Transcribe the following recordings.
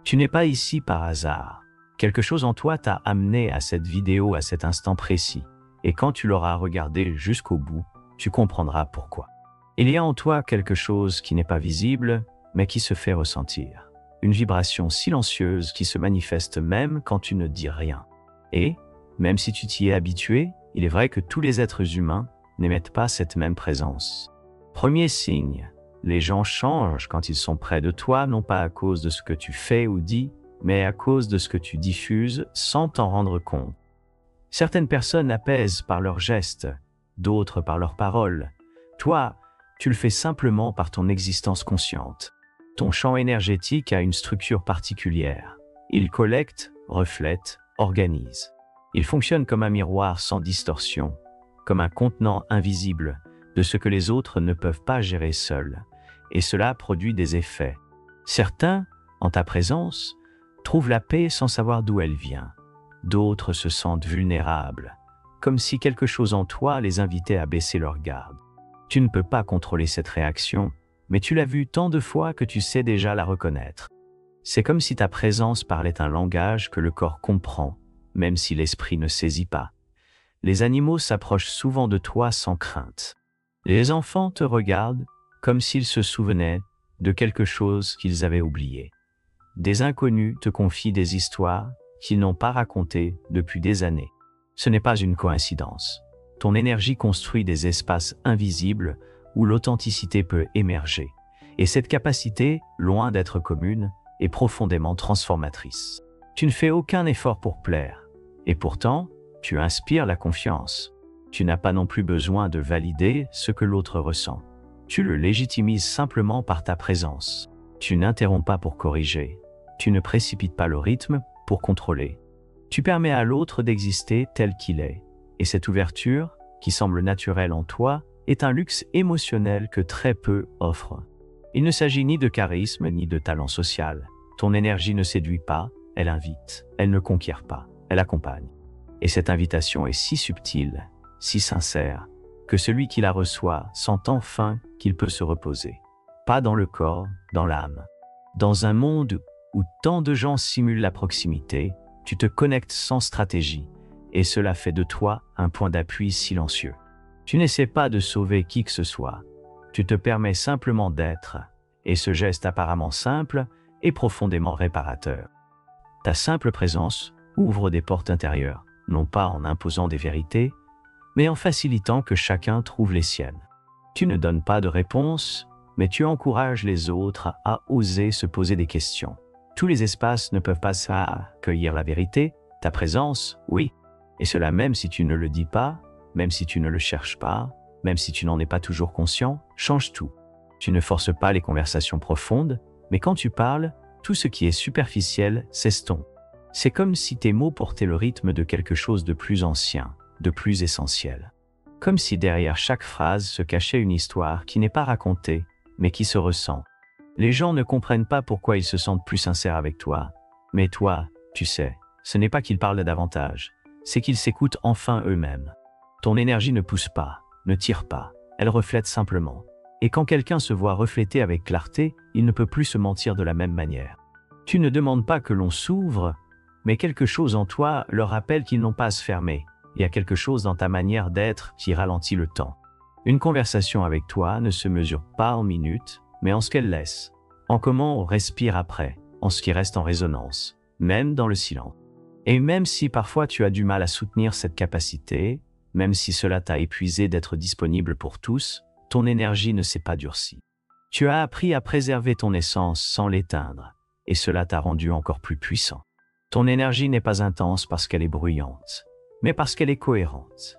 Tu n'es pas ici par hasard. Quelque chose en toi t'a amené à cette vidéo à cet instant précis. Et quand tu l'auras regardé jusqu'au bout, tu comprendras pourquoi. Il y a en toi quelque chose qui n'est pas visible, mais qui se fait ressentir. Une vibration silencieuse qui se manifeste même quand tu ne dis rien. Et, même si tu t'y es habitué, il est vrai que tous les êtres humains n'émettent pas cette même présence. Premier signe, les gens changent quand ils sont près de toi, non pas à cause de ce que tu fais ou dis, mais à cause de ce que tu diffuses sans t'en rendre compte. Certaines personnes apaisent par leurs gestes, d'autres par leurs paroles. Toi, tu le fais simplement par ton existence consciente. Ton champ énergétique a une structure particulière. Il collecte, reflète, organise. Il fonctionne comme un miroir sans distorsion, comme un contenant invisible de ce que les autres ne peuvent pas gérer seuls. Et cela produit des effets. Certains, en ta présence, trouvent la paix sans savoir d'où elle vient. D'autres se sentent vulnérables, comme si quelque chose en toi les invitait à baisser leur garde. Tu ne peux pas contrôler cette réaction, mais tu l'as vue tant de fois que tu sais déjà la reconnaître. C'est comme si ta présence parlait un langage que le corps comprend, même si l'esprit ne saisit pas. Les animaux s'approchent souvent de toi sans crainte. Les enfants te regardent comme s'ils se souvenaient de quelque chose qu'ils avaient oublié. Des inconnus te confient des histoires qu'ils n'ont pas racontées depuis des années. Ce n'est pas une coïncidence. Ton énergie construit des espaces invisibles où l'authenticité peut émerger. Et cette capacité, loin d'être commune, est profondément transformatrice. Tu ne fais aucun effort pour plaire. Et pourtant, tu inspires la confiance. Tu n'as pas non plus besoin de valider ce que l'autre ressent. Tu le légitimises simplement par ta présence. Tu n'interromps pas pour corriger. Tu ne précipites pas le rythme pour contrôler. Tu permets à l'autre d'exister tel qu'il est. Et cette ouverture, qui semble naturelle en toi, est un luxe émotionnel que très peu offrent. Il ne s'agit ni de charisme ni de talent social. Ton énergie ne séduit pas, elle invite. Elle ne conquiert pas, elle accompagne. Et cette invitation est si subtile, si sincère, que celui qui la reçoit sent enfin qu'il peut se reposer. Pas dans le corps, dans l'âme. Dans un monde où tant de gens simulent la proximité, tu te connectes sans stratégie, et cela fait de toi un point d'appui silencieux. Tu n'essaies pas de sauver qui que ce soit, tu te permets simplement d'être, et ce geste apparemment simple est profondément réparateur. Ta simple présence ouvre des portes intérieures, non pas en imposant des vérités, mais en facilitant que chacun trouve les siennes. Tu ne donnes pas de réponse, mais tu encourages les autres à oser se poser des questions. Tous les espaces ne peuvent pas accueillir la vérité, ta présence, oui, et cela même si tu ne le dis pas, même si tu ne le cherches pas, même si tu n'en es pas toujours conscient, change tout. Tu ne forces pas les conversations profondes, mais quand tu parles, tout ce qui est superficiel s'estompe. C'est comme si tes mots portaient le rythme de quelque chose de plus ancien, de plus essentiel. Comme si derrière chaque phrase se cachait une histoire qui n'est pas racontée, mais qui se ressent. Les gens ne comprennent pas pourquoi ils se sentent plus sincères avec toi. Mais toi, tu sais, ce n'est pas qu'ils parlent davantage, c'est qu'ils s'écoutent enfin eux-mêmes. Ton énergie ne pousse pas, ne tire pas, elle reflète simplement. Et quand quelqu'un se voit refléter avec clarté, il ne peut plus se mentir de la même manière. Tu ne demandes pas que l'on s'ouvre, mais quelque chose en toi leur rappelle qu'ils n'ont pas à se fermer. Il y a quelque chose dans ta manière d'être qui ralentit le temps. Une conversation avec toi ne se mesure pas en minutes, mais en ce qu'elle laisse, en comment on respire après, en ce qui reste en résonance, même dans le silence. Et même si parfois tu as du mal à soutenir cette capacité, même si cela t'a épuisé d'être disponible pour tous, ton énergie ne s'est pas durcie. Tu as appris à préserver ton essence sans l'éteindre, et cela t'a rendu encore plus puissant. Ton énergie n'est pas intense parce qu'elle est bruyante, mais parce qu'elle est cohérente.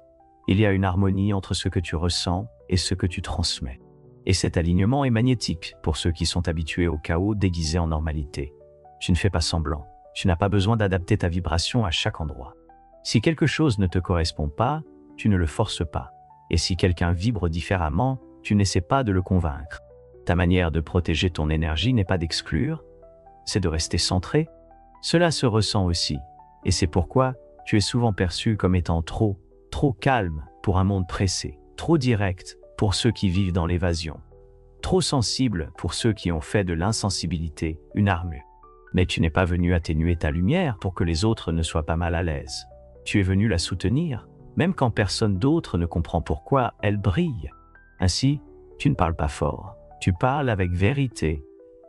Il y a une harmonie entre ce que tu ressens et ce que tu transmets. Et cet alignement est magnétique pour ceux qui sont habitués au chaos déguisé en normalité. Tu ne fais pas semblant, tu n'as pas besoin d'adapter ta vibration à chaque endroit. Si quelque chose ne te correspond pas, tu ne le forces pas. Et si quelqu'un vibre différemment, tu n'essaies pas de le convaincre. Ta manière de protéger ton énergie n'est pas d'exclure, c'est de rester centré. Cela se ressent aussi, et c'est pourquoi tu es souvent perçu comme étant trop calme pour un monde pressé, trop direct pour ceux qui vivent dans l'évasion, trop sensible pour ceux qui ont fait de l'insensibilité une armure. Mais tu n'es pas venu atténuer ta lumière pour que les autres ne soient pas mal à l'aise. Tu es venu la soutenir, même quand personne d'autre ne comprend pourquoi elle brille. Ainsi, tu ne parles pas fort, tu parles avec vérité,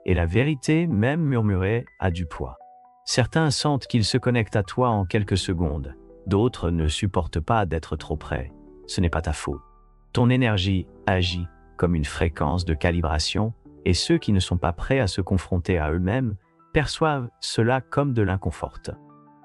et la vérité, même murmurée, a du poids. Certains sentent qu'ils se connectent à toi en quelques secondes, d'autres ne supportent pas d'être trop près. Ce n'est pas ta faute. Ton énergie agit comme une fréquence de calibration, et ceux qui ne sont pas prêts à se confronter à eux-mêmes perçoivent cela comme de l'inconfort.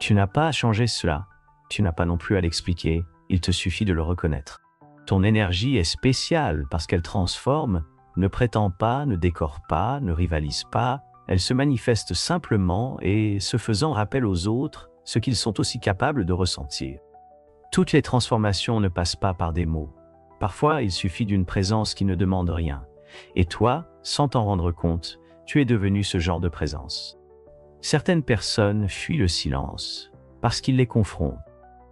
Tu n'as pas à changer cela, tu n'as pas non plus à l'expliquer, il te suffit de le reconnaître. Ton énergie est spéciale parce qu'elle transforme, ne prétend pas, ne décore pas, ne rivalise pas, elle se manifeste simplement et, ce faisant, rappelle aux autres ce qu'ils sont aussi capables de ressentir. Toutes les transformations ne passent pas par des mots. Parfois, il suffit d'une présence qui ne demande rien. Et toi, sans t'en rendre compte, tu es devenu ce genre de présence. Certaines personnes fuient le silence parce qu'il les confronte.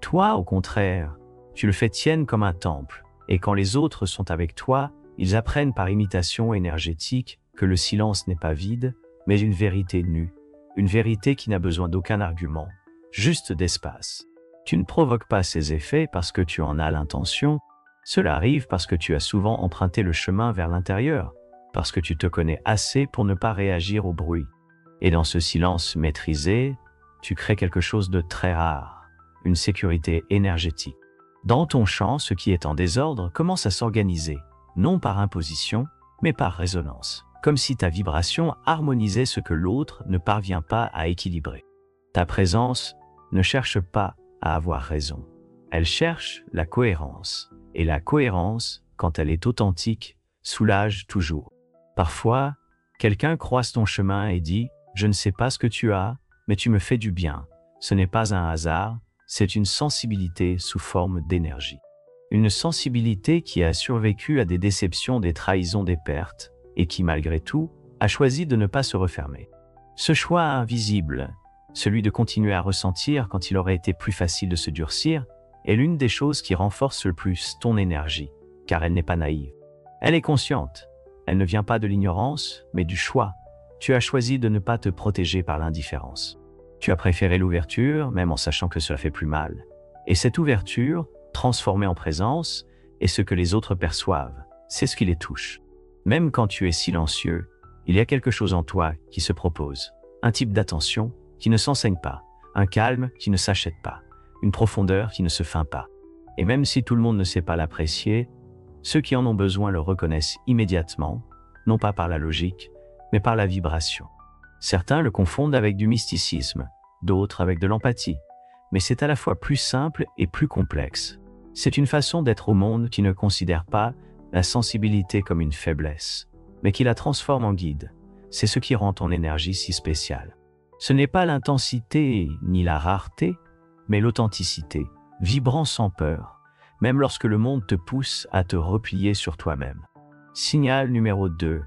Toi, au contraire, tu le fais tienne comme un temple, et quand les autres sont avec toi, ils apprennent par imitation énergétique que le silence n'est pas vide, mais une vérité nue, une vérité qui n'a besoin d'aucun argument, juste d'espace. Tu ne provoques pas ces effets parce que tu en as l'intention, cela arrive parce que tu as souvent emprunté le chemin vers l'intérieur, parce que tu te connais assez pour ne pas réagir au bruit. Et dans ce silence maîtrisé, tu crées quelque chose de très rare, une sécurité énergétique. Dans ton champ, ce qui est en désordre commence à s'organiser, non par imposition, mais par résonance, comme si ta vibration harmonisait ce que l'autre ne parvient pas à équilibrer. Ta présence ne cherche pas à avoir raison, elle cherche la cohérence, et la cohérence, quand elle est authentique, soulage toujours. Parfois, quelqu'un croise ton chemin et dit « Je ne sais pas ce que tu as, mais tu me fais du bien ». Ce n'est pas un hasard, c'est une sensibilité sous forme d'énergie. Une sensibilité qui a survécu à des déceptions, des trahisons, des pertes, et qui malgré tout, a choisi de ne pas se refermer. Ce choix invisible, celui de continuer à ressentir quand il aurait été plus facile de se durcir, est l'une des choses qui renforce le plus ton énergie, car elle n'est pas naïve. Elle est consciente. Elle ne vient pas de l'ignorance, mais du choix. Tu as choisi de ne pas te protéger par l'indifférence. Tu as préféré l'ouverture, même en sachant que cela fait plus mal. Et cette ouverture, transformée en présence, est ce que les autres perçoivent. C'est ce qui les touche. Même quand tu es silencieux, il y a quelque chose en toi qui se propose. Un type d'attention qui ne s'enseigne pas. Un calme qui ne s'achète pas. Une profondeur qui ne se feint pas. Et même si tout le monde ne sait pas l'apprécier, ceux qui en ont besoin le reconnaissent immédiatement, non pas par la logique, mais par la vibration. Certains le confondent avec du mysticisme, d'autres avec de l'empathie, mais c'est à la fois plus simple et plus complexe. C'est une façon d'être au monde qui ne considère pas la sensibilité comme une faiblesse, mais qui la transforme en guide. C'est ce qui rend ton énergie si spéciale. Ce n'est pas l'intensité ni la rareté, mais l'authenticité, vibrant sans peur, même lorsque le monde te pousse à te replier sur toi-même. Signal numéro 2.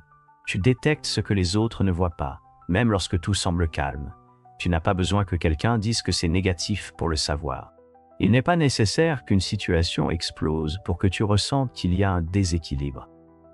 Tu détectes ce que les autres ne voient pas, même lorsque tout semble calme. Tu n'as pas besoin que quelqu'un dise que c'est négatif pour le savoir. Il n'est pas nécessaire qu'une situation explose pour que tu ressentes qu'il y a un déséquilibre.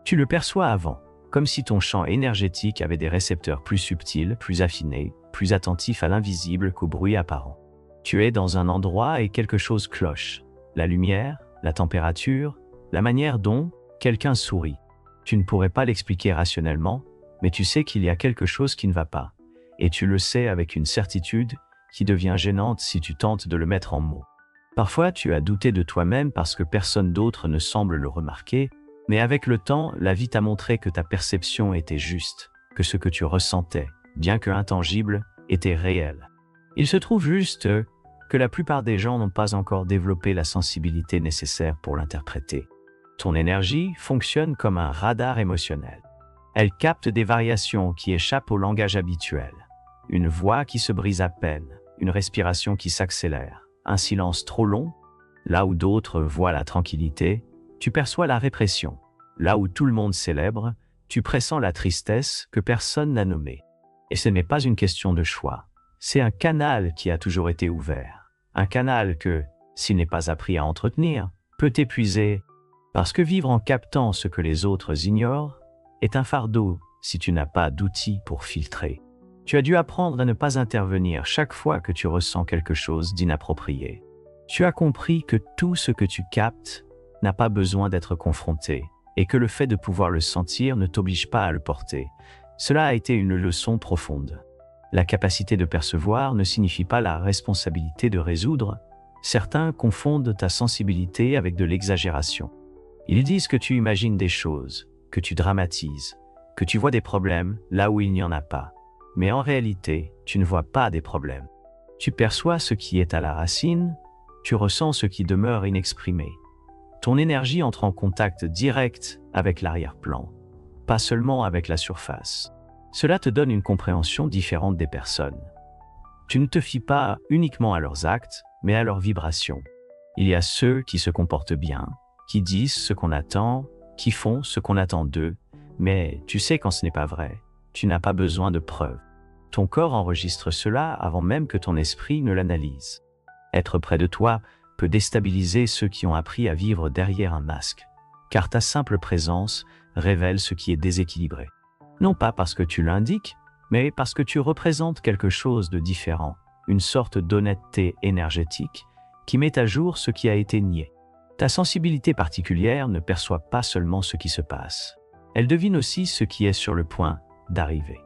Tu le perçois avant, comme si ton champ énergétique avait des récepteurs plus subtils, plus affinés, plus attentifs à l'invisible qu'au bruit apparent. Tu es dans un endroit et quelque chose cloche. La lumière, la température, la manière dont quelqu'un sourit. Tu ne pourrais pas l'expliquer rationnellement, mais tu sais qu'il y a quelque chose qui ne va pas. Et tu le sais avec une certitude qui devient gênante si tu tentes de le mettre en mots. Parfois, tu as douté de toi-même parce que personne d'autre ne semble le remarquer, mais avec le temps, la vie t'a montré que ta perception était juste, que ce que tu ressentais, bien que intangible, était réel. Il se trouve juste que la plupart des gens n'ont pas encore développé la sensibilité nécessaire pour l'interpréter. Ton énergie fonctionne comme un radar émotionnel. Elle capte des variations qui échappent au langage habituel. Une voix qui se brise à peine, une respiration qui s'accélère, un silence trop long. Là où d'autres voient la tranquillité, tu perçois la répression. Là où tout le monde célèbre, tu pressens la tristesse que personne n'a nommée. Et ce n'est pas une question de choix. C'est un canal qui a toujours été ouvert. Un canal que, s'il n'est pas appris à entretenir, peut t'épuiser. Parce que vivre en captant ce que les autres ignorent est un fardeau si tu n'as pas d'outils pour filtrer. Tu as dû apprendre à ne pas intervenir chaque fois que tu ressens quelque chose d'inapproprié. Tu as compris que tout ce que tu captes n'a pas besoin d'être confronté et que le fait de pouvoir le sentir ne t'oblige pas à le porter. Cela a été une leçon profonde. La capacité de percevoir ne signifie pas la responsabilité de résoudre. Certains confondent ta sensibilité avec de l'exagération. Ils disent que tu imagines des choses, que tu dramatises, que tu vois des problèmes là où il n'y en a pas. Mais en réalité, tu ne vois pas des problèmes. Tu perçois ce qui est à la racine, tu ressens ce qui demeure inexprimé. Ton énergie entre en contact direct avec l'arrière-plan, pas seulement avec la surface. Cela te donne une compréhension différente des personnes. Tu ne te fies pas uniquement à leurs actes, mais à leurs vibrations. Il y a ceux qui se comportent bien, qui disent ce qu'on attend, qui font ce qu'on attend d'eux, mais tu sais quand ce n'est pas vrai. Tu n'as pas besoin de preuves. Ton corps enregistre cela avant même que ton esprit ne l'analyse. Être près de toi peut déstabiliser ceux qui ont appris à vivre derrière un masque, car ta simple présence révèle ce qui est déséquilibré. Non pas parce que tu l'indiques, mais parce que tu représentes quelque chose de différent, une sorte d'honnêteté énergétique qui met à jour ce qui a été nié. Ta sensibilité particulière ne perçoit pas seulement ce qui se passe, elle devine aussi ce qui est sur le point d'arriver.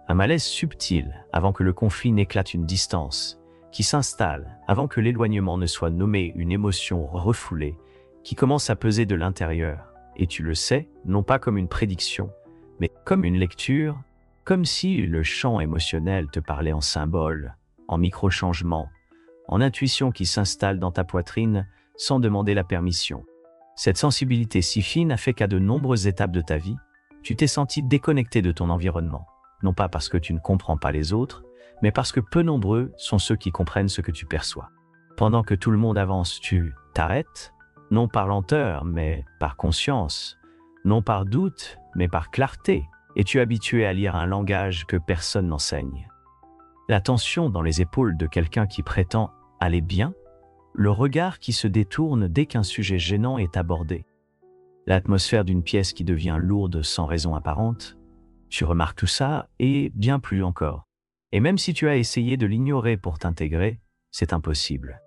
Un malaise subtil avant que le conflit n'éclate, une distance qui s'installe avant que l'éloignement ne soit nommé, une émotion refoulée qui commence à peser de l'intérieur, et tu le sais, non pas comme une prédiction, mais comme une lecture, comme si le champ émotionnel te parlait en symboles, en micro-changements, en intuition qui s'installe dans ta poitrine sans demander la permission. Cette sensibilité si fine a fait qu'à de nombreuses étapes de ta vie, tu t'es senti déconnecté de ton environnement, non pas parce que tu ne comprends pas les autres, mais parce que peu nombreux sont ceux qui comprennent ce que tu perçois. Pendant que tout le monde avance, tu t'arrêtes, non par lenteur, mais par conscience, non par doute, mais par clarté, et tu es habitué à lire un langage que personne n'enseigne. La tension dans les épaules de quelqu'un qui prétend aller bien, le regard qui se détourne dès qu'un sujet gênant est abordé, l'atmosphère d'une pièce qui devient lourde sans raison apparente. Tu remarques tout ça et bien plus encore. Et même si tu as essayé de l'ignorer pour t'intégrer, c'est impossible.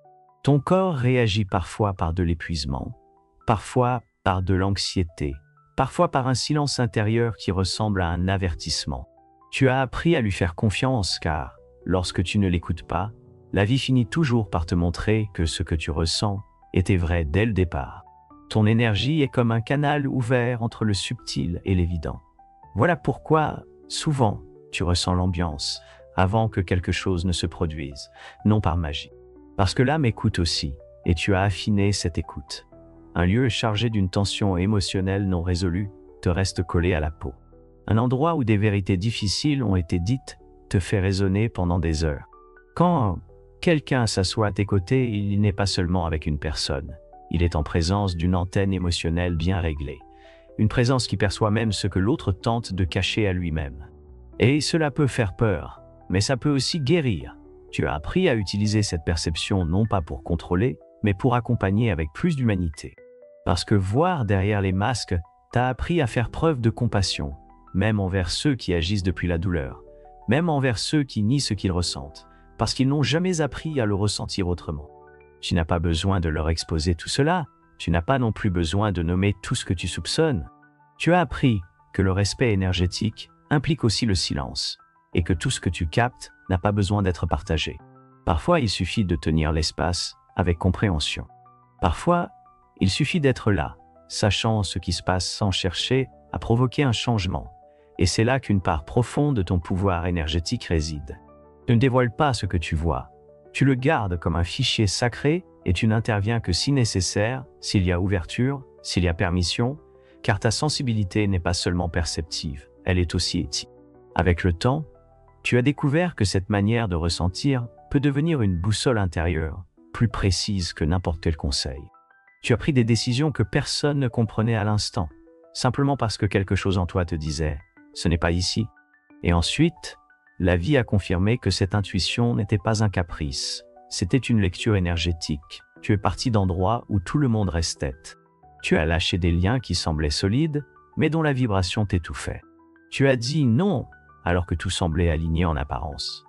Ton corps réagit parfois par de l'épuisement, parfois par de l'anxiété, parfois par un silence intérieur qui ressemble à un avertissement. Tu as appris à lui faire confiance car, lorsque tu ne l'écoutes pas, la vie finit toujours par te montrer que ce que tu ressens était vrai dès le départ. Ton énergie est comme un canal ouvert entre le subtil et l'évident. Voilà pourquoi, souvent, tu ressens l'ambiance avant que quelque chose ne se produise, non par magie. Parce que l'âme écoute aussi, et tu as affiné cette écoute. Un lieu chargé d'une tension émotionnelle non résolue te reste collé à la peau. Un endroit où des vérités difficiles ont été dites te fait résonner pendant des heures. Quand quelqu'un s'assoit à tes côtés, il n'est pas seulement avec une personne. Il est en présence d'une antenne émotionnelle bien réglée. Une présence qui perçoit même ce que l'autre tente de cacher à lui-même. Et cela peut faire peur, mais ça peut aussi guérir. Tu as appris à utiliser cette perception non pas pour contrôler, mais pour accompagner avec plus d'humanité. Parce que voir derrière les masques t'a appris à faire preuve de compassion, même envers ceux qui agissent depuis la douleur, même envers ceux qui nient ce qu'ils ressentent, parce qu'ils n'ont jamais appris à le ressentir autrement. Tu n'as pas besoin de leur exposer tout cela, tu n'as pas non plus besoin de nommer tout ce que tu soupçonnes. Tu as appris que le respect énergétique implique aussi le silence, et que tout ce que tu captes n'a pas besoin d'être partagé. Parfois, il suffit de tenir l'espace avec compréhension. Parfois, il suffit d'être là, sachant ce qui se passe sans chercher à provoquer un changement. Et c'est là qu'une part profonde de ton pouvoir énergétique réside. Tu ne dévoiles pas ce que tu vois. Tu le gardes comme un fichier sacré et tu n'interviens que si nécessaire, s'il y a ouverture, s'il y a permission, car ta sensibilité n'est pas seulement perceptive, elle est aussi éthique. Avec le temps, tu as découvert que cette manière de ressentir peut devenir une boussole intérieure, plus précise que n'importe quel conseil. Tu as pris des décisions que personne ne comprenait à l'instant, simplement parce que quelque chose en toi te disait « ce n'est pas ici ». Et ensuite, la vie a confirmé que cette intuition n'était pas un caprice, c'était une lecture énergétique. Tu es parti d'endroits où tout le monde restait. Tu as lâché des liens qui semblaient solides, mais dont la vibration t'étouffait. Tu as dit non alors que tout semblait aligné en apparence.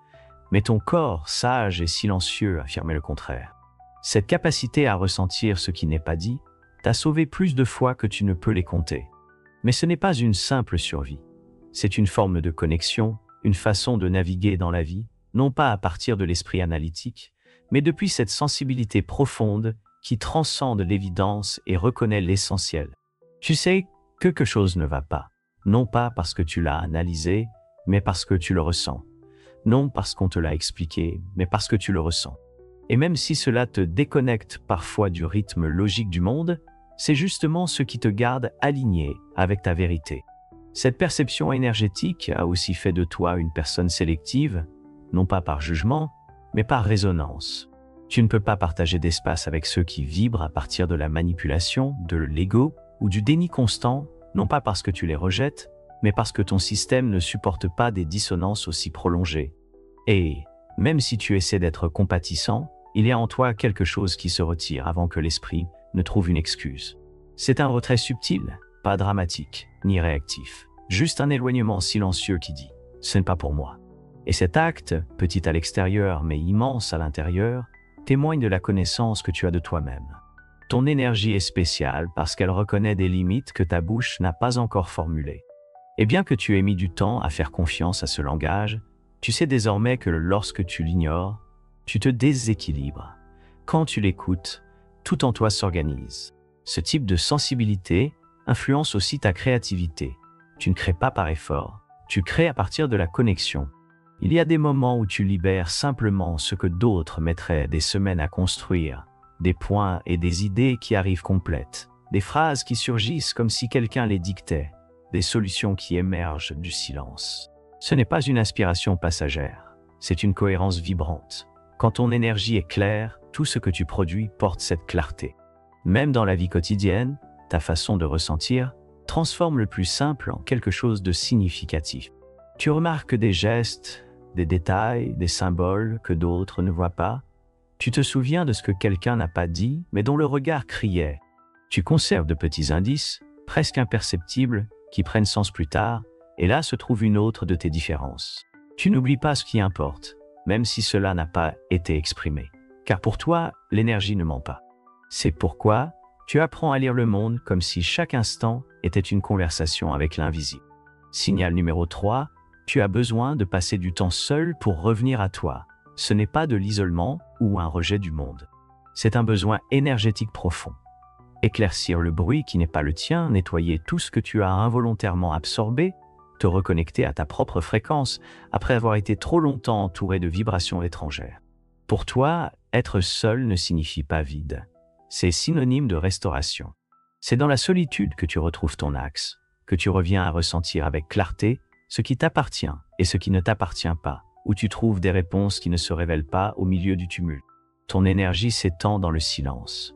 Mais ton corps, sage et silencieux, affirmait le contraire. Cette capacité à ressentir ce qui n'est pas dit t'a sauvé plus de fois que tu ne peux les compter. Mais ce n'est pas une simple survie. C'est une forme de connexion, une façon de naviguer dans la vie, non pas à partir de l'esprit analytique, mais depuis cette sensibilité profonde qui transcende l'évidence et reconnaît l'essentiel. Tu sais que quelque chose ne va pas, non pas parce que tu l'as analysé, mais parce que tu le ressens. Non parce qu'on te l'a expliqué, mais parce que tu le ressens. Et même si cela te déconnecte parfois du rythme logique du monde, c'est justement ce qui te garde aligné avec ta vérité. Cette perception énergétique a aussi fait de toi une personne sélective, non pas par jugement, mais par résonance. Tu ne peux pas partager d'espace avec ceux qui vibrent à partir de la manipulation, de l'ego ou du déni constant, non pas parce que tu les rejettes, mais parce que ton système ne supporte pas des dissonances aussi prolongées. Et, même si tu essaies d'être compatissant, il y a en toi quelque chose qui se retire avant que l'esprit ne trouve une excuse. C'est un retrait subtil, pas dramatique, ni réactif. Juste un éloignement silencieux qui dit « ce n'est pas pour moi ». Et cet acte, petit à l'extérieur mais immense à l'intérieur, témoigne de la connaissance que tu as de toi-même. Ton énergie est spéciale parce qu'elle reconnaît des limites que ta bouche n'a pas encore formulées. Et bien que tu aies mis du temps à faire confiance à ce langage, tu sais désormais que lorsque tu l'ignores, tu te déséquilibres. Quand tu l'écoutes, tout en toi s'organise. Ce type de sensibilité influence aussi ta créativité. Tu ne crées pas par effort, tu crées à partir de la connexion. Il y a des moments où tu libères simplement ce que d'autres mettraient des semaines à construire, des points et des idées qui arrivent complètes, des phrases qui surgissent comme si quelqu'un les dictait, des solutions qui émergent du silence. Ce n'est pas une aspiration passagère, c'est une cohérence vibrante. Quand ton énergie est claire, tout ce que tu produis porte cette clarté. Même dans la vie quotidienne, ta façon de ressentir transforme le plus simple en quelque chose de significatif. Tu remarques des gestes, des détails, des symboles que d'autres ne voient pas. Tu te souviens de ce que quelqu'un n'a pas dit, mais dont le regard criait. Tu conserves de petits indices, presque imperceptibles, qui prennent sens plus tard, et là se trouve une autre de tes différences. Tu n'oublies pas ce qui importe, même si cela n'a pas été exprimé. Car pour toi, l'énergie ne ment pas. C'est pourquoi tu apprends à lire le monde comme si chaque instant était une conversation avec l'invisible. Signal numéro 3, tu as besoin de passer du temps seul pour revenir à toi. Ce n'est pas de l'isolement ou un rejet du monde. C'est un besoin énergétique profond. Éclaircir le bruit qui n'est pas le tien, nettoyer tout ce que tu as involontairement absorbé, te reconnecter à ta propre fréquence après avoir été trop longtemps entouré de vibrations étrangères. Pour toi, être seul ne signifie pas vide. C'est synonyme de restauration. C'est dans la solitude que tu retrouves ton axe, que tu reviens à ressentir avec clarté ce qui t'appartient et ce qui ne t'appartient pas, où tu trouves des réponses qui ne se révèlent pas au milieu du tumulte. Ton énergie s'étend dans le silence.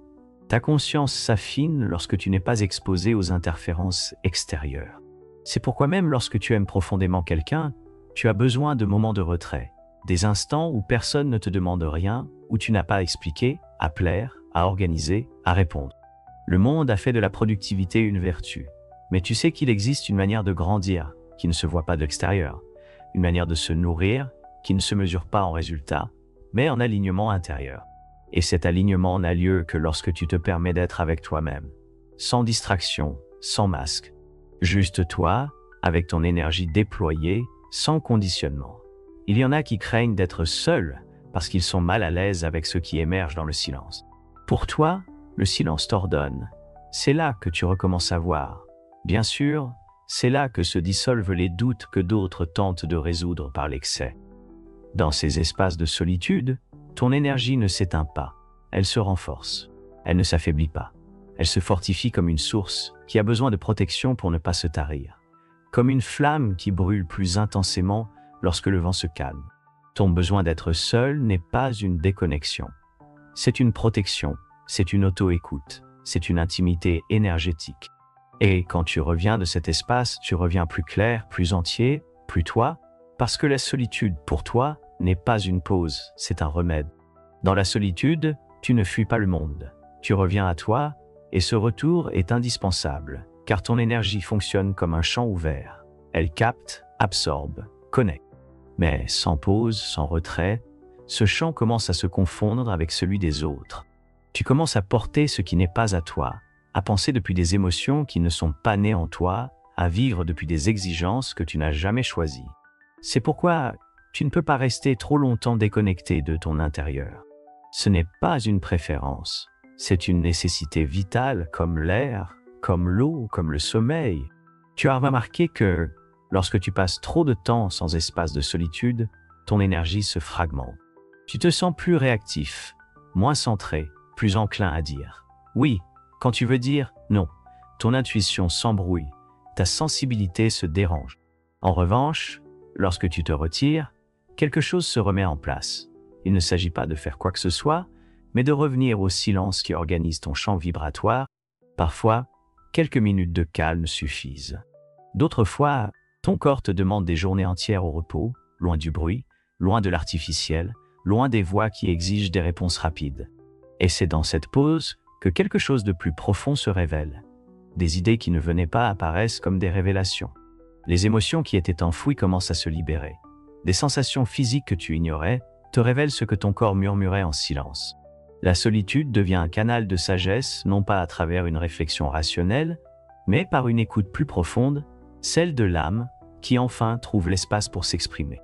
Ta conscience s'affine lorsque tu n'es pas exposé aux interférences extérieures. C'est pourquoi même lorsque tu aimes profondément quelqu'un, tu as besoin de moments de retrait, des instants où personne ne te demande rien, où tu n'as pas à expliquer, à plaire, à organiser, à répondre. Le monde a fait de la productivité une vertu, mais tu sais qu'il existe une manière de grandir qui ne se voit pas de l'extérieur, une manière de se nourrir qui ne se mesure pas en résultat, mais en alignement intérieur. Et cet alignement n'a lieu que lorsque tu te permets d'être avec toi-même, sans distraction, sans masque. Juste toi, avec ton énergie déployée, sans conditionnement. Il y en a qui craignent d'être seuls parce qu'ils sont mal à l'aise avec ce qui émerge dans le silence. Pour toi, le silence t'ordonne. C'est là que tu recommences à voir. Bien sûr, c'est là que se dissolvent les doutes que d'autres tentent de résoudre par l'excès. Dans ces espaces de solitude, ton énergie ne s'éteint pas, elle se renforce, elle ne s'affaiblit pas. Elle se fortifie comme une source qui a besoin de protection pour ne pas se tarir, comme une flamme qui brûle plus intensément lorsque le vent se calme. Ton besoin d'être seul n'est pas une déconnexion. C'est une protection, c'est une auto-écoute, c'est une intimité énergétique. Et quand tu reviens de cet espace, tu reviens plus clair, plus entier, plus toi, parce que la solitude, pour toi, n'est pas une pause, c'est un remède. Dans la solitude, tu ne fuis pas le monde. Tu reviens à toi, et ce retour est indispensable, car ton énergie fonctionne comme un champ ouvert. Elle capte, absorbe, connais. Mais sans pause, sans retrait, ce champ commence à se confondre avec celui des autres. Tu commences à porter ce qui n'est pas à toi, à penser depuis des émotions qui ne sont pas nées en toi, à vivre depuis des exigences que tu n'as jamais choisies. C'est pourquoi tu ne peux pas rester trop longtemps déconnecté de ton intérieur. Ce n'est pas une préférence, c'est une nécessité vitale comme l'air, comme l'eau, comme le sommeil. Tu as remarqué que, lorsque tu passes trop de temps sans espace de solitude, ton énergie se fragmente. Tu te sens plus réactif, moins centré, plus enclin à dire « oui » quand tu veux dire « non ». Ton intuition s'embrouille, ta sensibilité se dérange. En revanche, lorsque tu te retires, quelque chose se remet en place. Il ne s'agit pas de faire quoi que ce soit, mais de revenir au silence qui organise ton champ vibratoire. Parfois, quelques minutes de calme suffisent. D'autres fois, ton corps te demande des journées entières au repos, loin du bruit, loin de l'artificiel, loin des voix qui exigent des réponses rapides. Et c'est dans cette pause que quelque chose de plus profond se révèle. Des idées qui ne venaient pas apparaissent comme des révélations. Les émotions qui étaient enfouies commencent à se libérer. Des sensations physiques que tu ignorais te révèlent ce que ton corps murmurait en silence. La solitude devient un canal de sagesse, non pas à travers une réflexion rationnelle, mais par une écoute plus profonde, celle de l'âme, qui enfin trouve l'espace pour s'exprimer.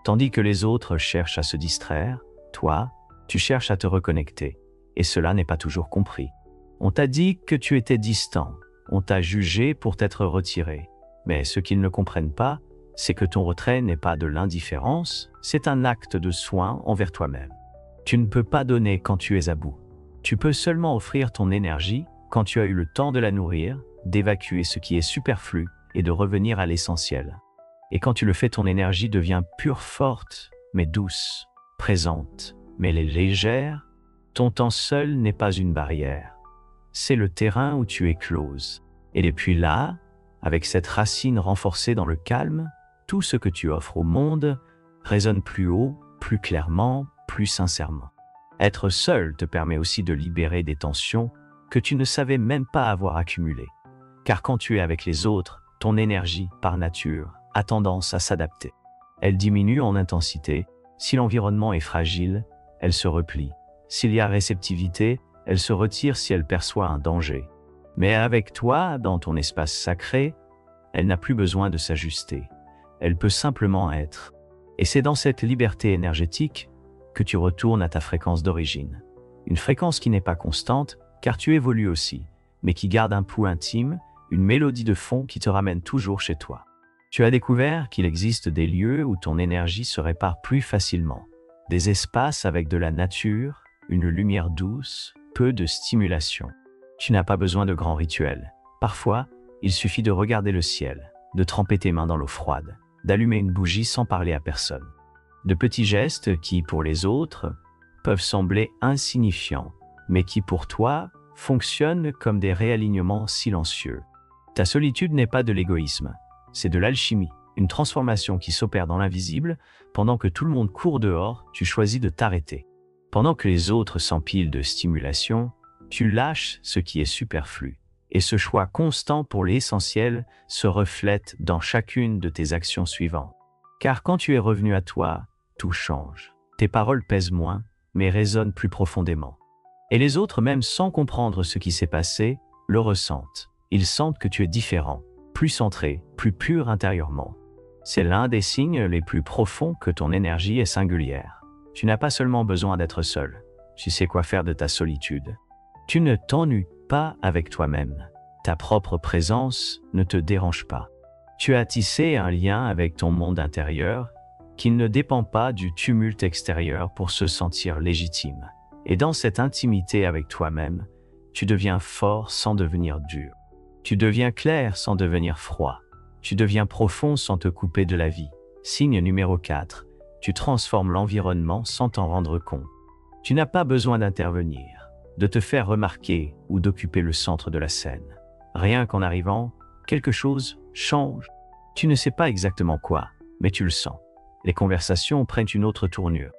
Tandis que les autres cherchent à se distraire, toi, tu cherches à te reconnecter, et cela n'est pas toujours compris. On t'a dit que tu étais distant, on t'a jugé pour t'être retiré, mais ce qu'ils ne comprennent pas, c'est que ton retrait n'est pas de l'indifférence, c'est un acte de soin envers toi-même. Tu ne peux pas donner quand tu es à bout. Tu peux seulement offrir ton énergie quand tu as eu le temps de la nourrir, d'évacuer ce qui est superflu et de revenir à l'essentiel. Et quand tu le fais, ton énergie devient pure, forte, mais douce, présente, mais légère. Ton temps seul n'est pas une barrière. C'est le terrain où tu écloses. Et depuis là, avec cette racine renforcée dans le calme, tout ce que tu offres au monde résonne plus haut, plus clairement, plus sincèrement. Être seul te permet aussi de libérer des tensions que tu ne savais même pas avoir accumulées. Car quand tu es avec les autres, ton énergie, par nature, a tendance à s'adapter. Elle diminue en intensité. Si l'environnement est fragile, elle se replie. S'il y a réceptivité, elle se retire si elle perçoit un danger. Mais avec toi, dans ton espace sacré, elle n'a plus besoin de s'ajuster. Elle peut simplement être. Et c'est dans cette liberté énergétique que tu retournes à ta fréquence d'origine. Une fréquence qui n'est pas constante, car tu évolues aussi, mais qui garde un pouls intime, une mélodie de fond qui te ramène toujours chez toi. Tu as découvert qu'il existe des lieux où ton énergie se répare plus facilement. Des espaces avec de la nature, une lumière douce, peu de stimulation. Tu n'as pas besoin de grands rituels. Parfois, il suffit de regarder le ciel, de tremper tes mains dans l'eau froide, d'allumer une bougie sans parler à personne. De petits gestes qui, pour les autres, peuvent sembler insignifiants, mais qui, pour toi, fonctionnent comme des réalignements silencieux. Ta solitude n'est pas de l'égoïsme, c'est de l'alchimie, une transformation qui s'opère dans l'invisible. Pendant que tout le monde court dehors, tu choisis de t'arrêter. Pendant que les autres s'empilent de stimulation, tu lâches ce qui est superflu. Et ce choix constant pour l'essentiel se reflète dans chacune de tes actions suivantes. Car quand tu es revenu à toi, tout change. Tes paroles pèsent moins, mais résonnent plus profondément. Et les autres, même sans comprendre ce qui s'est passé, le ressentent. Ils sentent que tu es différent, plus centré, plus pur intérieurement. C'est l'un des signes les plus profonds que ton énergie est singulière. Tu n'as pas seulement besoin d'être seul. Tu sais quoi faire de ta solitude. Tu ne t'ennuies pas avec toi-même. Ta propre présence ne te dérange pas. Tu as tissé un lien avec ton monde intérieur qui ne dépend pas du tumulte extérieur pour se sentir légitime. Et dans cette intimité avec toi-même, tu deviens fort sans devenir dur. Tu deviens clair sans devenir froid. Tu deviens profond sans te couper de la vie. Signe numéro 4. Tu transformes l'environnement sans t'en rendre compte. Tu n'as pas besoin d'intervenir, de te faire remarquer ou d'occuper le centre de la scène. Rien qu'en arrivant, quelque chose change. Tu ne sais pas exactement quoi, mais tu le sens. Les conversations prennent une autre tournure.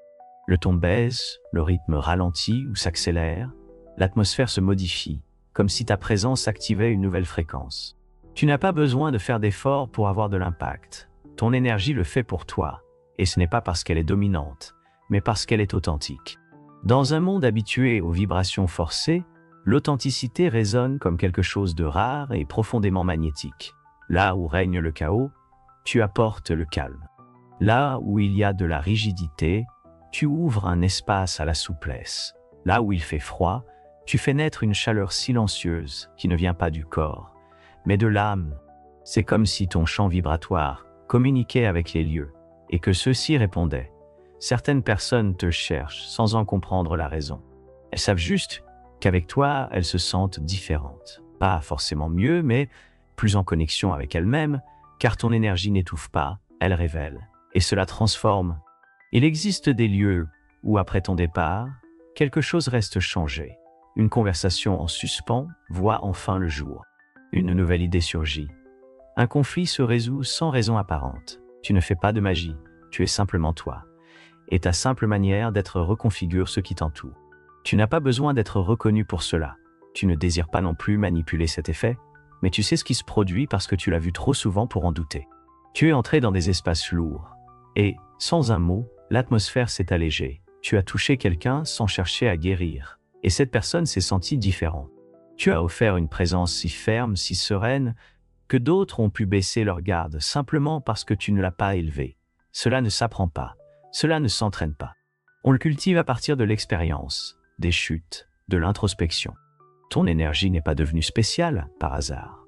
Le ton baisse, le rythme ralentit ou s'accélère. L'atmosphère se modifie, comme si ta présence activait une nouvelle fréquence. Tu n'as pas besoin de faire d'efforts pour avoir de l'impact. Ton énergie le fait pour toi, et ce n'est pas parce qu'elle est dominante, mais parce qu'elle est authentique. Dans un monde habitué aux vibrations forcées, l'authenticité résonne comme quelque chose de rare et profondément magnétique. Là où règne le chaos, tu apportes le calme. Là où il y a de la rigidité, tu ouvres un espace à la souplesse. Là où il fait froid, tu fais naître une chaleur silencieuse qui ne vient pas du corps, mais de l'âme. C'est comme si ton champ vibratoire communiquait avec les lieux et que ceux-ci répondaient. Certaines personnes te cherchent sans en comprendre la raison. Elles savent juste qu'avec toi, elles se sentent différentes. Pas forcément mieux, mais plus en connexion avec elles-mêmes, car ton énergie n'étouffe pas, elle révèle. Et cela transforme. Il existe des lieux où, après ton départ, quelque chose reste changé. Une conversation en suspens voit enfin le jour. Une nouvelle idée surgit. Un conflit se résout sans raison apparente. Tu ne fais pas de magie, tu es simplement toi. Et ta simple manière d'être reconfigure ce qui t'entoure. Tu n'as pas besoin d'être reconnu pour cela. Tu ne désires pas non plus manipuler cet effet, mais tu sais ce qui se produit parce que tu l'as vu trop souvent pour en douter. Tu es entré dans des espaces lourds. Et, sans un mot, l'atmosphère s'est allégée. Tu as touché quelqu'un sans chercher à guérir. Et cette personne s'est sentie différente. Tu as offert une présence si ferme, si sereine, que d'autres ont pu baisser leur garde simplement parce que tu ne l'as pas élevé. Cela ne s'apprend pas. Cela ne s'entraîne pas. On le cultive à partir de l'expérience, des chutes, de l'introspection. Ton énergie n'est pas devenue spéciale par hasard.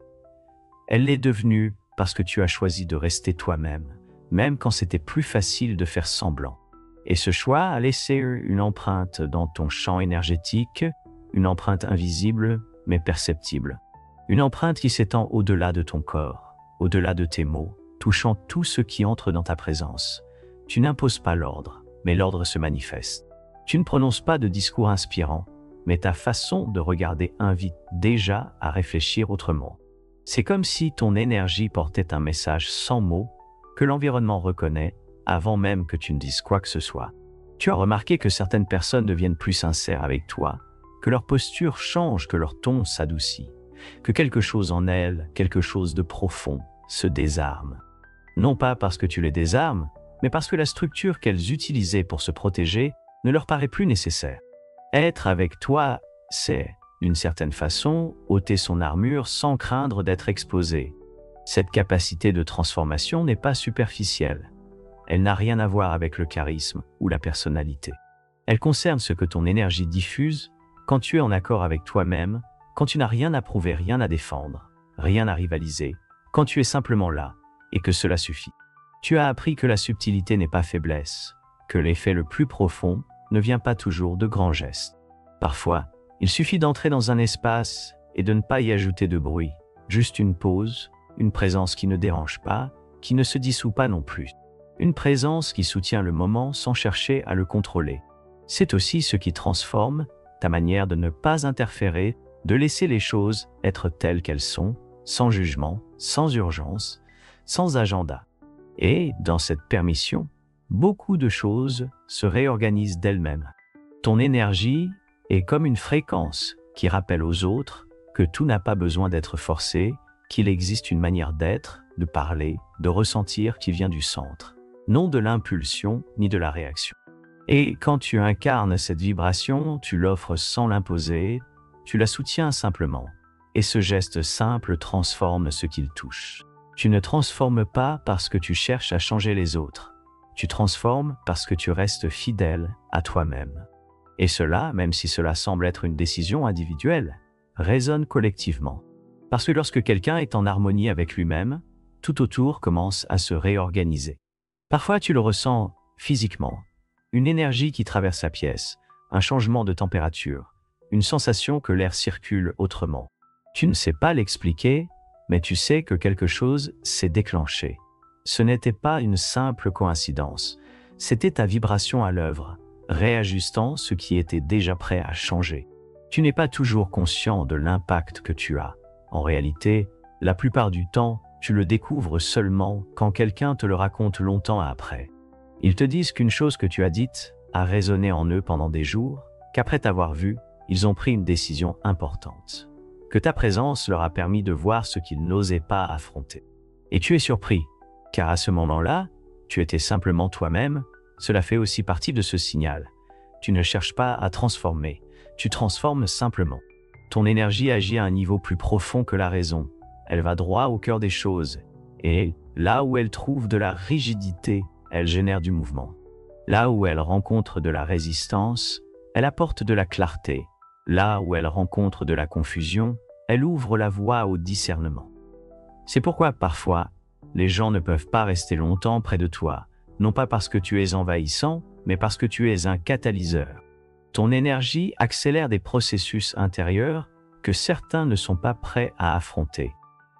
Elle l'est devenue parce que tu as choisi de rester toi-même, même quand c'était plus facile de faire semblant. Et ce choix a laissé une empreinte dans ton champ énergétique, une empreinte invisible mais perceptible. Une empreinte qui s'étend au-delà de ton corps, au-delà de tes mots, touchant tout ce qui entre dans ta présence. Tu n'imposes pas l'ordre, mais l'ordre se manifeste. Tu ne prononces pas de discours inspirants, mais ta façon de regarder invite déjà à réfléchir autrement. C'est comme si ton énergie portait un message sans mots que l'environnement reconnaît avant même que tu ne dises quoi que ce soit. Tu as remarqué que certaines personnes deviennent plus sincères avec toi, que leur posture change, que leur ton s'adoucit, que quelque chose en elles, quelque chose de profond, se désarme. Non pas parce que tu les désarmes, mais parce que la structure qu'elles utilisaient pour se protéger ne leur paraît plus nécessaire. Être avec toi, c'est, d'une certaine façon, ôter son armure sans craindre d'être exposé. Cette capacité de transformation n'est pas superficielle. Elle n'a rien à voir avec le charisme ou la personnalité. Elle concerne ce que ton énergie diffuse quand tu es en accord avec toi-même, quand tu n'as rien à prouver, rien à défendre, rien à rivaliser, quand tu es simplement là et que cela suffit. Tu as appris que la subtilité n'est pas faiblesse, que l'effet le plus profond ne vient pas toujours de grands gestes. Parfois, il suffit d'entrer dans un espace et de ne pas y ajouter de bruit, juste une pause, une présence qui ne dérange pas, qui ne se dissout pas non plus. Une présence qui soutient le moment sans chercher à le contrôler. C'est aussi ce qui transforme ta manière de ne pas interférer, de laisser les choses être telles qu'elles sont, sans jugement, sans urgence, sans agenda. Et, dans cette permission, beaucoup de choses se réorganisent d'elles-mêmes. Ton énergie est comme une fréquence qui rappelle aux autres que tout n'a pas besoin d'être forcé, qu'il existe une manière d'être, de parler, de ressentir qui vient du centre, non de l'impulsion ni de la réaction. Et quand tu incarnes cette vibration, tu l'offres sans l'imposer, tu la soutiens simplement. Et ce geste simple transforme ce qu'il touche. Tu ne transformes pas parce que tu cherches à changer les autres. Tu transformes parce que tu restes fidèle à toi-même. Et cela, même si cela semble être une décision individuelle, résonne collectivement. Parce que lorsque quelqu'un est en harmonie avec lui-même, tout autour commence à se réorganiser. Parfois tu le ressens physiquement, une énergie qui traverse la pièce, un changement de température, une sensation que l'air circule autrement. Tu ne sais pas l'expliquer, mais tu sais que quelque chose s'est déclenché. Ce n'était pas une simple coïncidence, c'était ta vibration à l'œuvre, réajustant ce qui était déjà prêt à changer. Tu n'es pas toujours conscient de l'impact que tu as. En réalité, la plupart du temps, tu le découvres seulement quand quelqu'un te le raconte longtemps après. Ils te disent qu'une chose que tu as dite a résonné en eux pendant des jours, qu'après t'avoir vu, ils ont pris une décision importante. Que ta présence leur a permis de voir ce qu'ils n'osaient pas affronter. Et tu es surpris, car à ce moment-là, tu étais simplement toi-même. Cela fait aussi partie de ce signal. Tu ne cherches pas à transformer, tu transformes simplement. Ton énergie agit à un niveau plus profond que la raison. Elle va droit au cœur des choses. Et là où elle trouve de la rigidité, elle génère du mouvement. Là où elle rencontre de la résistance, elle apporte de la clarté. Là où elle rencontre de la confusion, elle ouvre la voie au discernement. C'est pourquoi parfois, les gens ne peuvent pas rester longtemps près de toi, non pas parce que tu es envahissant, mais parce que tu es un catalyseur. Ton énergie accélère des processus intérieurs que certains ne sont pas prêts à affronter.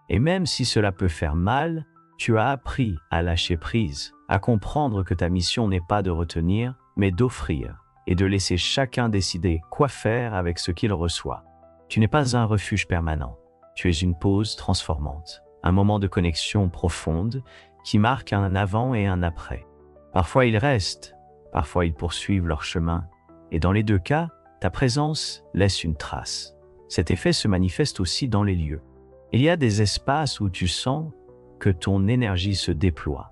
Et même si cela peut faire mal, tu as appris à lâcher prise, à comprendre que ta mission n'est pas de retenir, mais d'offrir, et de laisser chacun décider quoi faire avec ce qu'il reçoit. Tu n'es pas un refuge permanent, tu es une pause transformante, un moment de connexion profonde qui marque un avant et un après. Parfois ils restent, parfois ils poursuivent leur chemin, et dans les deux cas, ta présence laisse une trace. Cet effet se manifeste aussi dans les lieux. Il y a des espaces où tu sens que ton énergie se déploie,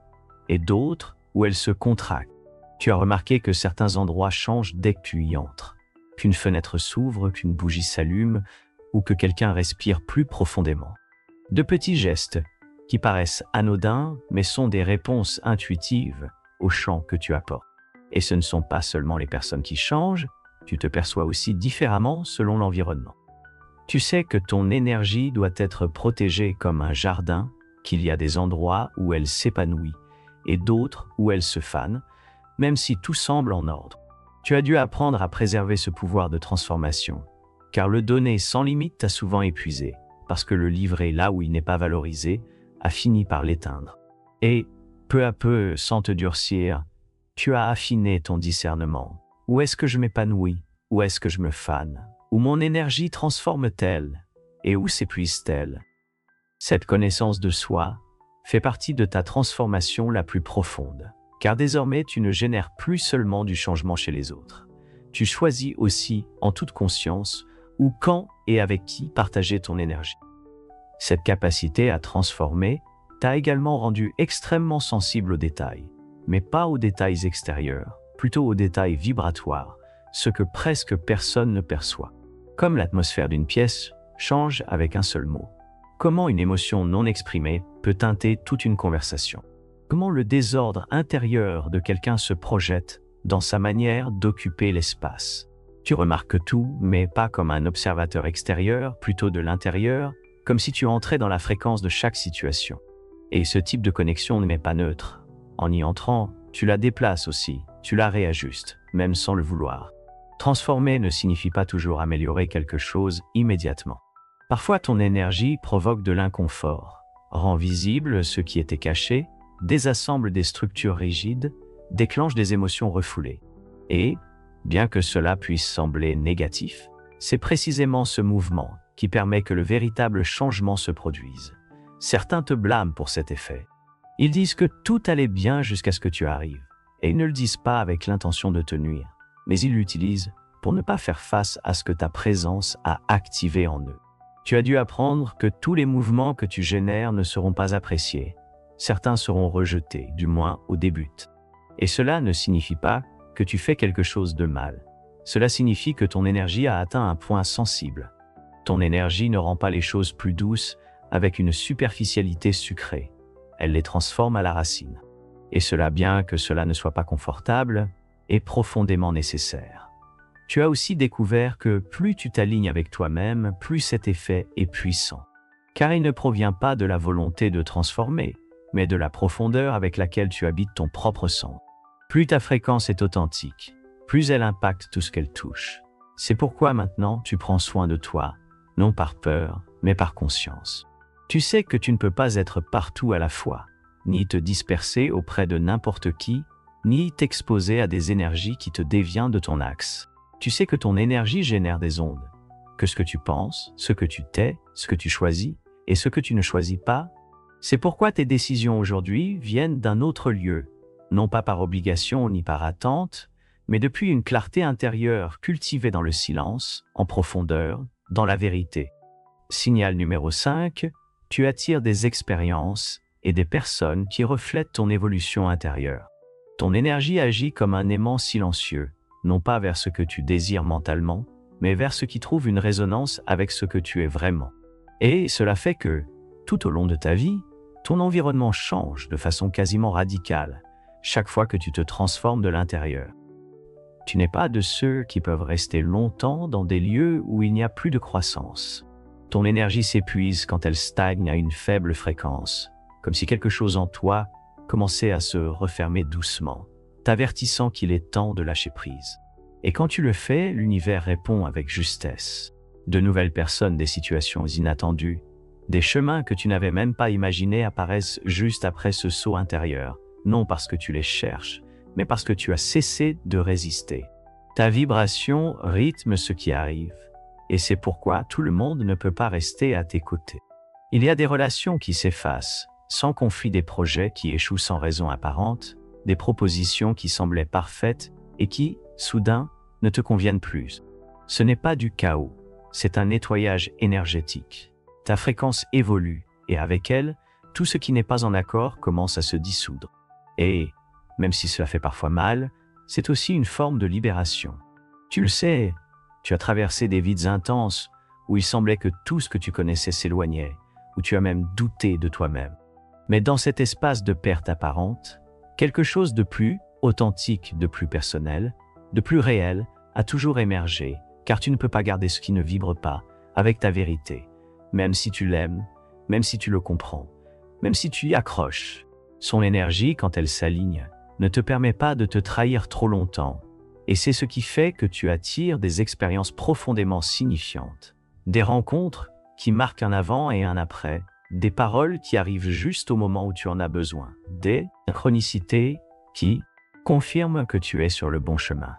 et d'autres où elle se contracte. Tu as remarqué que certains endroits changent dès que tu y entres, qu'une fenêtre s'ouvre, qu'une bougie s'allume, ou que quelqu'un respire plus profondément. De petits gestes qui paraissent anodins, mais sont des réponses intuitives au chant que tu apportes. Et ce ne sont pas seulement les personnes qui changent, tu te perçois aussi différemment selon l'environnement. Tu sais que ton énergie doit être protégée comme un jardin, qu'il y a des endroits où elle s'épanouit et d'autres où elle se fane, même si tout semble en ordre. Tu as dû apprendre à préserver ce pouvoir de transformation, car le donner sans limite t'a souvent épuisé, parce que le livrer là où il n'est pas valorisé a fini par l'éteindre. Et, peu à peu, sans te durcir, tu as affiné ton discernement. Où est-ce que je m'épanouis? Où est-ce que je me fane? Où mon énergie transforme-t-elle? Et où s'épuise-t-elle? Cette connaissance de soi fait partie de ta transformation la plus profonde, car désormais tu ne génères plus seulement du changement chez les autres. Tu choisis aussi, en toute conscience, où, quand et avec qui partager ton énergie. Cette capacité à transformer t'a également rendu extrêmement sensible aux détails, mais pas aux détails extérieurs, plutôt aux détails vibratoires, ce que presque personne ne perçoit. Comme l'atmosphère d'une pièce change avec un seul mot. Comment une émotion non exprimée peut teinter toute une conversation? Comment le désordre intérieur de quelqu'un se projette dans sa manière d'occuper l'espace? Tu remarques tout, mais pas comme un observateur extérieur, plutôt de l'intérieur, comme si tu entrais dans la fréquence de chaque situation. Et ce type de connexion n'est pas neutre. En y entrant, tu la déplaces aussi, tu la réajustes, même sans le vouloir. Transformer ne signifie pas toujours améliorer quelque chose immédiatement. Parfois ton énergie provoque de l'inconfort, rend visible ce qui était caché, désassemble des structures rigides, déclenche des émotions refoulées. Et, bien que cela puisse sembler négatif, c'est précisément ce mouvement qui permet que le véritable changement se produise. Certains te blâment pour cet effet. Ils disent que tout allait bien jusqu'à ce que tu arrives, et ils ne le disent pas avec l'intention de te nuire, mais ils l'utilisent pour ne pas faire face à ce que ta présence a activé en eux. Tu as dû apprendre que tous les mouvements que tu génères ne seront pas appréciés. Certains seront rejetés, du moins au début. Et cela ne signifie pas que tu fais quelque chose de mal. Cela signifie que ton énergie a atteint un point sensible. Ton énergie ne rend pas les choses plus douces avec une superficialité sucrée. Elle les transforme à la racine. Et cela, bien que cela ne soit pas confortable, est profondément nécessaire. Tu as aussi découvert que plus tu t'alignes avec toi-même, plus cet effet est puissant. Car il ne provient pas de la volonté de transformer, mais de la profondeur avec laquelle tu habites ton propre centre. Plus ta fréquence est authentique, plus elle impacte tout ce qu'elle touche. C'est pourquoi maintenant tu prends soin de toi, non par peur, mais par conscience. Tu sais que tu ne peux pas être partout à la fois, ni te disperser auprès de n'importe qui, ni t'exposer à des énergies qui te déviennent de ton axe. Tu sais que ton énergie génère des ondes, que ce que tu penses, ce que tu tais, ce que tu choisis et ce que tu ne choisis pas, c'est pourquoi tes décisions aujourd'hui viennent d'un autre lieu, non pas par obligation ni par attente, mais depuis une clarté intérieure cultivée dans le silence, en profondeur, dans la vérité. Signal numéro 5, tu attires des expériences et des personnes qui reflètent ton évolution intérieure. Ton énergie agit comme un aimant silencieux, non pas vers ce que tu désires mentalement, mais vers ce qui trouve une résonance avec ce que tu es vraiment. Et cela fait que, tout au long de ta vie, ton environnement change de façon quasiment radicale, chaque fois que tu te transformes de l'intérieur. Tu n'es pas de ceux qui peuvent rester longtemps dans des lieux où il n'y a plus de croissance. Ton énergie s'épuise quand elle stagne à une faible fréquence, comme si quelque chose en toi commençait à se refermer doucement, t'avertissant qu'il est temps de lâcher prise. Et quand tu le fais, l'univers répond avec justesse. De nouvelles personnes, des situations inattendues, des chemins que tu n'avais même pas imaginés apparaissent juste après ce saut intérieur, non parce que tu les cherches, mais parce que tu as cessé de résister. Ta vibration rythme ce qui arrive, et c'est pourquoi tout le monde ne peut pas rester à tes côtés. Il y a des relations qui s'effacent, sans conflit, des projets qui échouent sans raison apparente, des propositions qui semblaient parfaites et qui, soudain, ne te conviennent plus. Ce n'est pas du chaos, c'est un nettoyage énergétique. Ta fréquence évolue, et avec elle, tout ce qui n'est pas en accord commence à se dissoudre. Et, même si cela fait parfois mal, c'est aussi une forme de libération. Tu le sais, tu as traversé des vides intenses où il semblait que tout ce que tu connaissais s'éloignait, où tu as même douté de toi-même. Mais dans cet espace de perte apparente, quelque chose de plus authentique, de plus personnel, de plus réel a toujours émergé, car tu ne peux pas garder ce qui ne vibre pas avec ta vérité, même si tu l'aimes, même si tu le comprends, même si tu y accroches. Son énergie, quand elle s'aligne, ne te permet pas de te trahir trop longtemps, et c'est ce qui fait que tu attires des expériences profondément signifiantes, des rencontres qui marquent un avant et un après, des paroles qui arrivent juste au moment où tu en as besoin, des synchronicités qui confirment que tu es sur le bon chemin.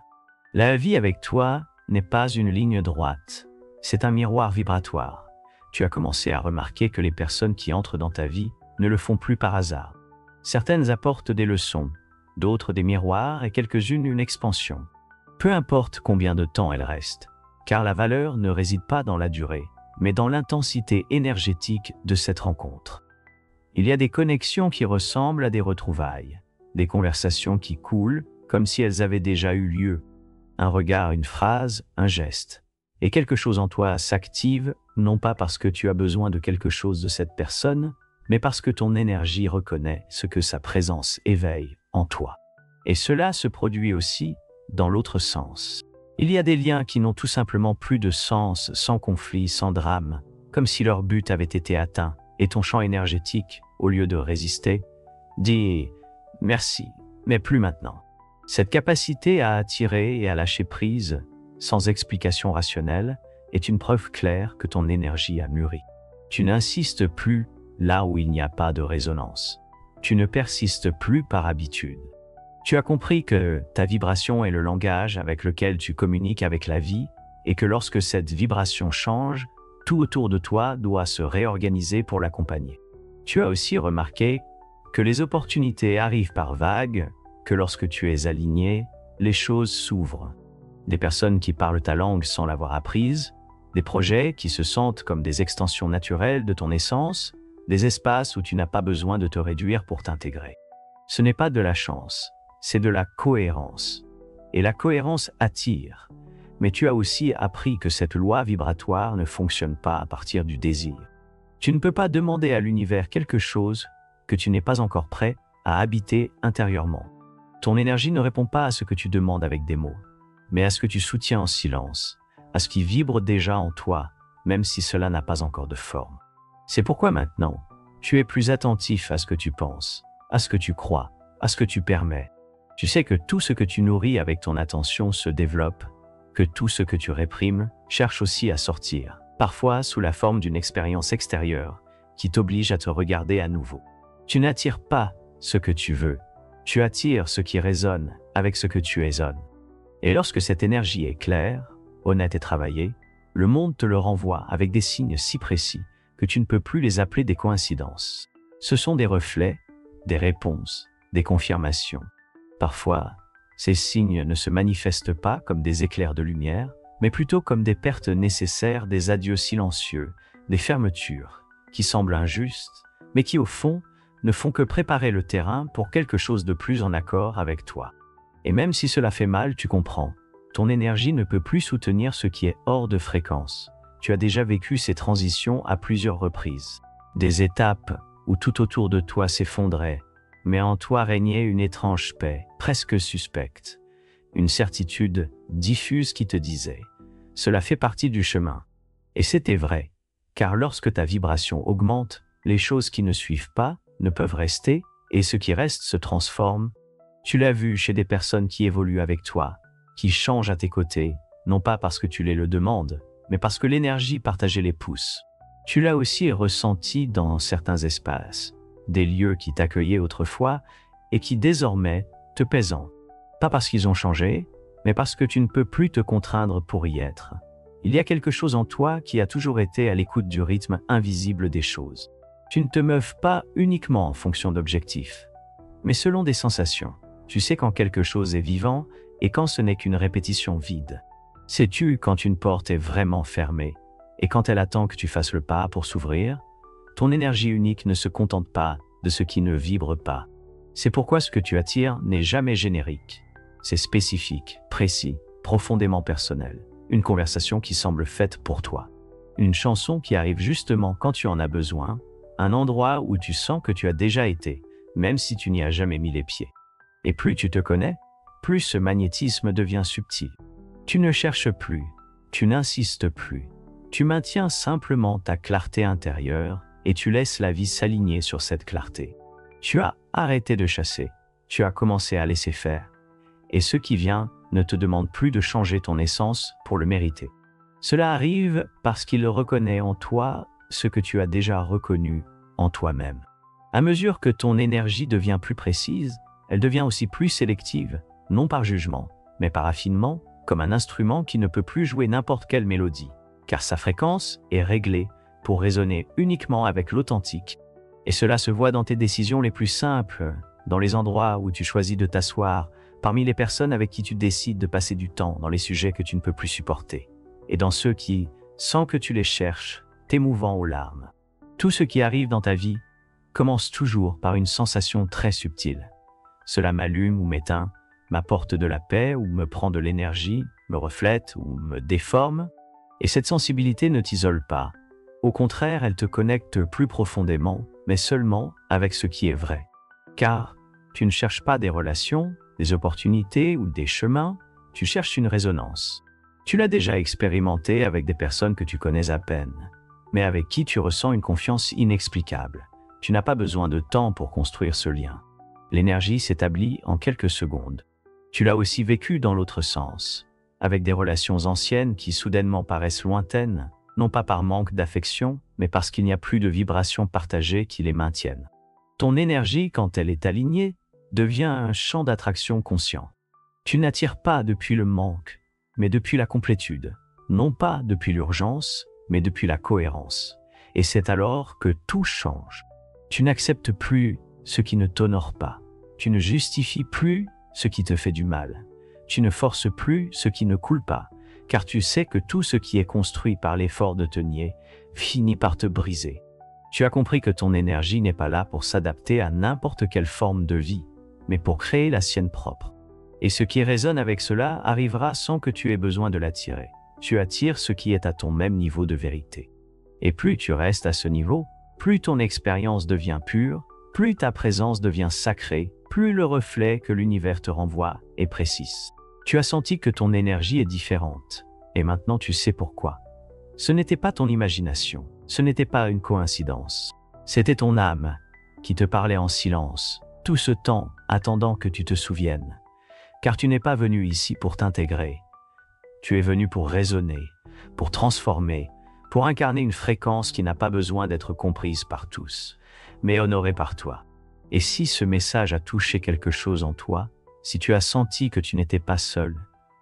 La vie avec toi n'est pas une ligne droite, c'est un miroir vibratoire. Tu as commencé à remarquer que les personnes qui entrent dans ta vie ne le font plus par hasard. Certaines apportent des leçons, d'autres des miroirs et quelques-unes une expansion. Peu importe combien de temps elles restent, car la valeur ne réside pas dans la durée, mais dans l'intensité énergétique de cette rencontre. Il y a des connexions qui ressemblent à des retrouvailles, des conversations qui coulent comme si elles avaient déjà eu lieu. Un regard, une phrase, un geste. Et quelque chose en toi s'active, non pas parce que tu as besoin de quelque chose de cette personne, mais parce que ton énergie reconnaît ce que sa présence éveille en toi. Et cela se produit aussi dans l'autre sens. Il y a des liens qui n'ont tout simplement plus de sens, sans conflit, sans drame, comme si leur but avait été atteint, et ton champ énergétique, au lieu de résister, dit « merci, mais plus maintenant ». Cette capacité à attirer et à lâcher prise, sans explication rationnelle, est une preuve claire que ton énergie a mûri. Tu n'insistes plus là où il n'y a pas de résonance. Tu ne persistes plus par habitude. Tu as compris que ta vibration est le langage avec lequel tu communiques avec la vie et que lorsque cette vibration change, tout autour de toi doit se réorganiser pour l'accompagner. Tu as aussi remarqué que les opportunités arrivent par vagues, que lorsque tu es aligné, les choses s'ouvrent. Des personnes qui parlent ta langue sans l'avoir apprise, des projets qui se sentent comme des extensions naturelles de ton essence, des espaces où tu n'as pas besoin de te réduire pour t'intégrer. Ce n'est pas de la chance, c'est de la cohérence. Et la cohérence attire. Mais tu as aussi appris que cette loi vibratoire ne fonctionne pas à partir du désir. Tu ne peux pas demander à l'univers quelque chose que tu n'es pas encore prêt à habiter intérieurement. Ton énergie ne répond pas à ce que tu demandes avec des mots, mais à ce que tu soutiens en silence, à ce qui vibre déjà en toi, même si cela n'a pas encore de forme. C'est pourquoi maintenant, tu es plus attentif à ce que tu penses, à ce que tu crois, à ce que tu permets. Tu sais que tout ce que tu nourris avec ton attention se développe, que tout ce que tu réprimes cherche aussi à sortir, parfois sous la forme d'une expérience extérieure qui t'oblige à te regarder à nouveau. Tu n'attires pas ce que tu veux, tu attires ce qui résonne avec ce que tu ésonnes. Et lorsque cette énergie est claire, honnête et travaillée, le monde te le renvoie avec des signes si précis que tu ne peux plus les appeler des coïncidences. Ce sont des reflets, des réponses, des confirmations. Parfois, ces signes ne se manifestent pas comme des éclairs de lumière, mais plutôt comme des pertes nécessaires, des adieux silencieux, des fermetures qui semblent injustes, mais qui au fond ne font que préparer le terrain pour quelque chose de plus en accord avec toi. Et même si cela fait mal, tu comprends. Ton énergie ne peut plus soutenir ce qui est hors de fréquence. Tu as déjà vécu ces transitions à plusieurs reprises. Des étapes où tout autour de toi s'effondrait, mais en toi régnait une étrange paix, presque suspecte. Une certitude diffuse qui te disait « Cela fait partie du chemin ». Et c'était vrai, car lorsque ta vibration augmente, les choses qui ne suivent pas ne peuvent rester, et ce qui reste se transforme. Tu l'as vu chez des personnes qui évoluent avec toi, qui changent à tes côtés, non pas parce que tu les le demandes, mais parce que l'énergie partagée les pousse. Tu l'as aussi ressenti dans certains espaces, des lieux qui t'accueillaient autrefois et qui désormais te pèsent. Pas parce qu'ils ont changé, mais parce que tu ne peux plus te contraindre pour y être. Il y a quelque chose en toi qui a toujours été à l'écoute du rythme invisible des choses. Tu ne te meuves pas uniquement en fonction d'objectifs, mais selon des sensations. Tu sais quand quelque chose est vivant et quand ce n'est qu'une répétition vide. Sais-tu quand une porte est vraiment fermée et quand elle attend que tu fasses le pas pour s'ouvrir? Ton énergie unique ne se contente pas de ce qui ne vibre pas. C'est pourquoi ce que tu attires n'est jamais générique. C'est spécifique, précis, profondément personnel. Une conversation qui semble faite pour toi. Une chanson qui arrive justement quand tu en as besoin. Un endroit où tu sens que tu as déjà été, même si tu n'y as jamais mis les pieds. Et plus tu te connais, plus ce magnétisme devient subtil. Tu ne cherches plus, tu n'insistes plus. Tu maintiens simplement ta clarté intérieure et tu laisses la vie s'aligner sur cette clarté. Tu as arrêté de chasser, tu as commencé à laisser faire. Et ce qui vient ne te demande plus de changer ton essence pour le mériter. Cela arrive parce qu'il reconnaît en toi ce que tu as déjà reconnu en toi-même. À mesure que ton énergie devient plus précise, elle devient aussi plus sélective, non par jugement, mais par affinement, comme un instrument qui ne peut plus jouer n'importe quelle mélodie, car sa fréquence est réglée pour résonner uniquement avec l'authentique. Et cela se voit dans tes décisions les plus simples, dans les endroits où tu choisis de t'asseoir, parmi les personnes avec qui tu décides de passer du temps, dans les sujets que tu ne peux plus supporter, et dans ceux qui, sans que tu les cherches, t'émouvant aux larmes. Tout ce qui arrive dans ta vie commence toujours par une sensation très subtile. Cela m'allume ou m'éteint, m'apporte de la paix ou me prend de l'énergie, me reflète ou me déforme. Et cette sensibilité ne t'isole pas. Au contraire, elle te connecte plus profondément, mais seulement avec ce qui est vrai. Car tu ne cherches pas des relations, des opportunités ou des chemins, tu cherches une résonance. Tu l'as déjà expérimenté avec des personnes que tu connais à peine, mais avec qui tu ressens une confiance inexplicable. Tu n'as pas besoin de temps pour construire ce lien. L'énergie s'établit en quelques secondes. Tu l'as aussi vécu dans l'autre sens, avec des relations anciennes qui soudainement paraissent lointaines, non pas par manque d'affection, mais parce qu'il n'y a plus de vibrations partagées qui les maintiennent. Ton énergie, quand elle est alignée, devient un champ d'attraction conscient. Tu n'attires pas depuis le manque, mais depuis la complétude, non pas depuis l'urgence, mais depuis la cohérence. Et c'est alors que tout change. Tu n'acceptes plus ce qui ne t'honore pas. Tu ne justifies plus ce qui te fait du mal. Tu ne forces plus ce qui ne coule pas, car tu sais que tout ce qui est construit par l'effort de te nier finit par te briser. Tu as compris que ton énergie n'est pas là pour s'adapter à n'importe quelle forme de vie, mais pour créer la sienne propre. Et ce qui résonne avec cela arrivera sans que tu aies besoin de l'attirer. Tu attires ce qui est à ton même niveau de vérité. Et plus tu restes à ce niveau, plus ton expérience devient pure, plus ta présence devient sacrée, plus le reflet que l'univers te renvoie est précis. Tu as senti que ton énergie est différente, et maintenant tu sais pourquoi. Ce n'était pas ton imagination, ce n'était pas une coïncidence. C'était ton âme qui te parlait en silence, tout ce temps attendant que tu te souviennes. Car tu n'es pas venu ici pour t'intégrer. Tu es venu pour raisonner, pour transformer, pour incarner une fréquence qui n'a pas besoin d'être comprise par tous, mais honorée par toi. Et si ce message a touché quelque chose en toi, si tu as senti que tu n'étais pas seul,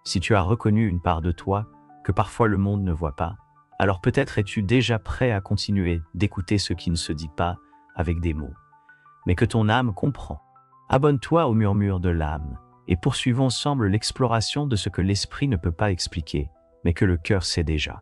si tu as reconnu une part de toi que parfois le monde ne voit pas, alors peut-être es-tu déjà prêt à continuer d'écouter ce qui ne se dit pas avec des mots, mais que ton âme comprend. Abonne-toi au murmure de l'âme et poursuivons ensemble l'exploration de ce que l'esprit ne peut pas expliquer, mais que le cœur sait déjà.